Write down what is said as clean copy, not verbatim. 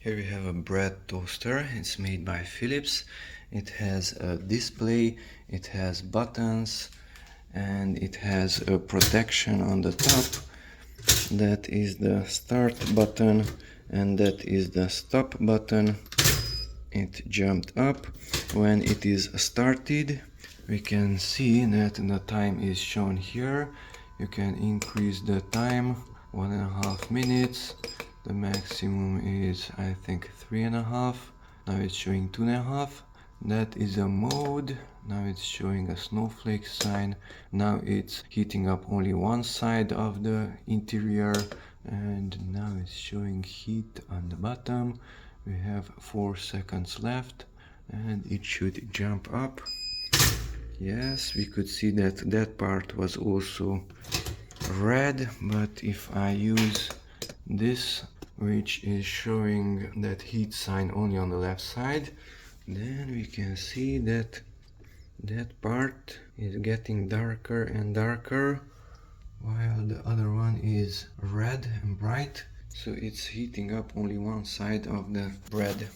Here we have a bread toaster. It's made by Philips. It has a display, it has buttons, and it has a protection on the top. That is the start button and that is the stop button. It jumped up. When it is started, we can see that the time is shown here. You can increase the time 1.5 minutes. The maximum is, I think, 3.5. Now it's showing 2.5. That is a mode. Now it's showing a snowflake sign. Now it's heating up only one side of the interior, and now it's showing heat on the bottom. We have 4 seconds left and it should jump up. Yes, we could see that that part was also red, but if I use this, which is showing that heat sign only on the left side, then we can see that that part is getting darker and darker while the other one is red and bright. So it's heating up only one side of the bread.